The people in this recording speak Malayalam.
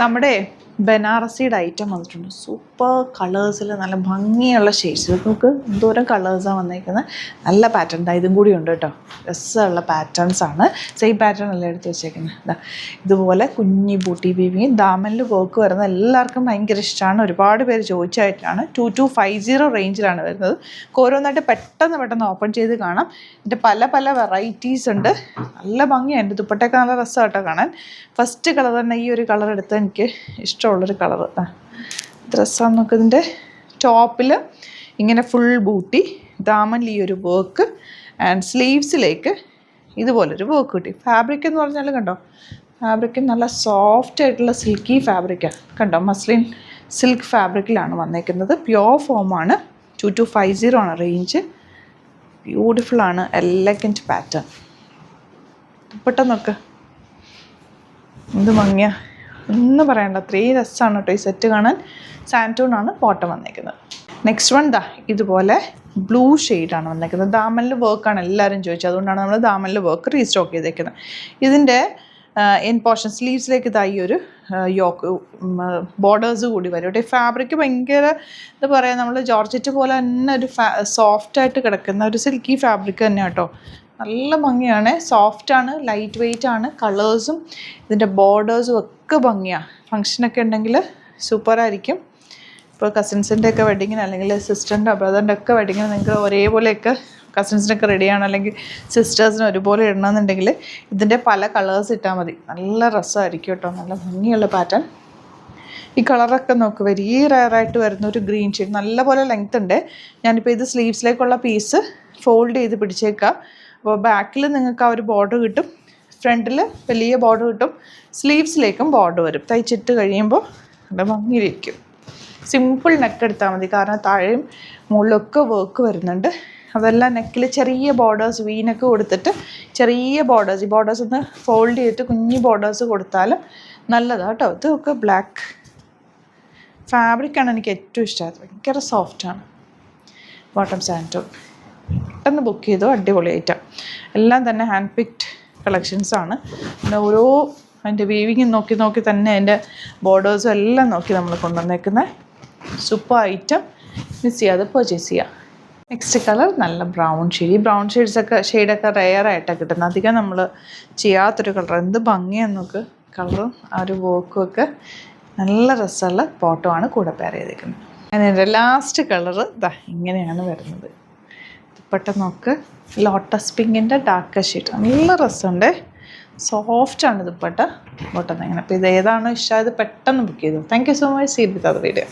നമ്മുടെ ബനാറസിയുടെ ഐറ്റം വന്നിട്ടുണ്ട്. സൂപ്പർ കളേഴ്സിൽ നല്ല ഭംഗിയുള്ള ഷെയ്ഡ്സ്. നമുക്ക് എന്തോരം കളേഴ്സാണ് വന്നേക്കുന്നത്. നല്ല പാറ്റേൺ ഇതും കൂടി ഉണ്ട് കേട്ടോ. രസമുള്ള പാറ്റേൺസാണ്. സെയിം പാറ്റേൺ അല്ല എടുത്ത് വെച്ചേക്കുന്നത്. ഇതുപോലെ കുഞ്ഞി ബൂട്ടി വീവിങ് ദാമനിൽ വർക്ക് വരുന്നത് എല്ലാവർക്കും ഭയങ്കര ഇഷ്ടമാണ്. ഒരുപാട് പേര് ചോദിച്ചായിട്ടാണ്. 2250 റേഞ്ചിലാണ് വരുന്നത്. ഓരോന്നായിട്ട് പെട്ടെന്ന് ഓപ്പൺ ചെയ്ത് കാണാം. ഇതിൻ്റെ പല വെറൈറ്റീസ് ഉണ്ട്. നല്ല ഭംഗിയാണ്. എൻ്റെ ദുപ്പട്ടയൊക്കെ നല്ല രസമായിട്ടോ കാണാൻ. ഫസ്റ്റ് കളർ തന്നെ ഈ ഒരു കളർ എടുത്ത് എനിക്ക് ഇഷ്ടമുള്ളൊരു കളർ. ഡ്രസ്സാന്ന് നോക്കുക. ഇതിൻ്റെ ടോപ്പിൽ ഇങ്ങനെ ഫുൾ ബൂട്ടി, ദാമനിൽ ഈ ഒരു വർക്ക് ആൻഡ് സ്ലീവ്സിലേക്ക് ഇതുപോലൊരു വർക്ക് കിട്ടി. ഫാബ്രിക് എന്ന് പറഞ്ഞാൽ കണ്ടോ, ഫാബ്രിക് നല്ല സോഫ്റ്റ് ആയിട്ടുള്ള സിൽക്കി ഫാബ്രിക്കാണ്. കണ്ടോ, മസ്ലിൻ സിൽക്ക് ഫാബ്രിക്കിലാണ് വന്നേക്കുന്നത്. പ്യോർ ഫോമാണ്. 2250 ആണ് റേഞ്ച്. ബ്യൂട്ടിഫുള്ളാണ്. Elegant pattern. ദുപ്പട്ട നോക്ക് എന്ത് ഭംഗിയാ, ഒന്നും പറയണ്ട. 3 രസമാണ് കേട്ടോ ഈ സെറ്റ് കാണാൻ. സാൻറ്റൂണാണ് ബോട്ടം വന്നേക്കുന്നത്. നെക്സ്റ്റ് വൺ ഇതുപോലെ ബ്ലൂ ഷെയ്ഡാണ് വന്നേക്കുന്നത്. ദാമനിൽ വർക്കാണ് എല്ലാവരും ചോദിച്ചത്. അതുകൊണ്ടാണ് നമ്മൾ ദാമനിൽ വർക്ക് റീസ്റ്റോക്ക് ചെയ്തേക്കുന്നത്. ഇതിൻ്റെ എൻ പോർഷൻ സ്ലീവ്സിലേക്ക് ഈ ഒരു യോക്ക് ബോർഡേഴ്സ് കൂടി വരും കേട്ടോ. ഫാബ്രിക് ഭയങ്കര എന്താ പറയുക, നമ്മൾ ജോർജറ്റ് പോലെ തന്നെ ഒരു സോഫ്റ്റായിട്ട് കിടക്കുന്ന ഒരു സിൽക്കി ഫാബ്രിക് തന്നെ കേട്ടോ. നല്ല ഭംഗിയാണ്. സോഫ്റ്റാണ്, ലൈറ്റ് വെയ്റ്റ് ആണ്. കളേഴ്സും ഇതിൻ്റെ ബോർഡേഴ്സും ഒക്കെ ഭംഗിയാണ്. ഫങ്ഷനൊക്കെ ഉണ്ടെങ്കിൽ സൂപ്പറായിരിക്കും. ഇപ്പോൾ കസിൻസിൻ്റെ ഒക്കെ വെഡിങ്ങിന് അല്ലെങ്കിൽ സിസ്റ്ററിൻ്റെ ബ്രദറിൻ്റെ ഒക്കെ വെഡിങ്ങിന് നിങ്ങൾക്ക് ഒരേപോലെയൊക്കെ കസിൻസിനൊക്കെ റെഡിയാണ്, അല്ലെങ്കിൽ സിസ്റ്റേഴ്സിന് ഒരുപോലെ ഇടണമെന്നുണ്ടെങ്കിൽ ഇതിൻ്റെ പല കളേഴ്സ് ഇട്ടാൽ മതി. നല്ല രസമായിരിക്കും കേട്ടോ. നല്ല ഭംഗിയുള്ള പാറ്റേൺ. ഈ കളറൊക്കെ നോക്ക്, വെരി റയറായിട്ട് വരുന്ന ഒരു ഗ്രീൻ ഷെയ്ഡ്. നല്ലപോലെ ലെങ്ത് ഉണ്ട്. ഞാനിപ്പോൾ ഇത് സ്ലീവ്സിലേക്കുള്ള പീസ് ഫോൾഡ് ചെയ്ത് പിടിച്ചേക്കാം. അപ്പോൾ ബാക്കിൽ നിങ്ങൾക്ക് ആ ഒരു ബോർഡർ കിട്ടും, ഫ്രണ്ടിൽ വലിയ ബോർഡർ കിട്ടും, സ്ലീവ്സിലേക്കും ബോർഡർ വരും. തയ്ച്ചിട്ട് കഴിയുമ്പോൾ നല്ല ഭംഗിയിരിക്കും. സിമ്പിൾ നെക്ക് എടുത്താൽ മതി, കാരണം താഴെയും മുകളിലൊക്കെ വർക്ക് വരുന്നുണ്ട്. അതെല്ലാം നെക്കിൽ ചെറിയ ബോർഡേഴ്സ് വീനൊക്കെ കൊടുത്തിട്ട് ചെറിയ ബോർഡേഴ്സ്, ഈ ബോർഡേഴ്സ് ഒന്ന് ഫോൾഡ് ചെയ്തിട്ട് കുഞ്ഞു ബോർഡേഴ്സ് കൊടുത്താലും നല്ലതാണ് കേട്ടോ. ഇതൊക്കെ ബ്ലാക്ക് ഫാബ്രിക്കാണ് എനിക്ക് ഏറ്റവും ഇഷ്ടമായത്. ഭയങ്കര സോഫ്റ്റാണ്. ബോട്ടം സാൻറ്റൂൺ. പെട്ടെന്ന് ബുക്ക് ചെയ്തോ, അടിപൊളിയായിട്ടാണ്. എല്ലാം തന്നെ ഹാൻഡ് പിക്ഡ് കളക്ഷൻസാണ്. പിന്നെ ഓരോ അതിൻ്റെ വീവിങ് നോക്കി തന്നെ അതിൻ്റെ ബോർഡേഴ്സും എല്ലാം നോക്കി നമ്മൾ കൊണ്ടുവന്നേക്കുന്നത്. Super item. മിസ് ചെയ്യാതെ പർച്ചേസ് ചെയ്യുക. നെക്സ്റ്റ് കളർ നല്ല ബ്രൗൺ ഷെയ്ഡ്. ഈ ബ്രൗൺ ഷെയ്ഡൊക്കെ റെയറായിട്ടാണ് കിട്ടുന്നത്. അധികം നമ്മൾ ചെയ്യാത്തൊരു കളർ. എന്ത് ഭംഗിയാന്ന് നോക്ക്. കളറും ആ ഒരു വർക്കും ഒക്കെ നല്ല രസമുള്ള ബോട്ടമാണ് കൂടെ പെയർ ചെയ്തേക്കുന്നത്. അതിൻ്റെ ലാസ്റ്റ് കളറ് ഇങ്ങനെയാണ് വരുന്നത്. ദുപ്പട്ട നോക്ക്, ലോട്ടസ് പിങ്കിൻ്റെ ഡാർക്ക് ഷെയ്ഡ്. നല്ല രസമുണ്ട്. സോഫ്റ്റാണ് ദുപ്പട്ട. ബോട്ടം ഇങ്ങനെ. അപ്പോൾ ഇത് ഏതാണോ ഇഷ്ടമായത് പെട്ടെന്ന് ബുക്ക് ചെയ്തു. Thank you so much. See with other video.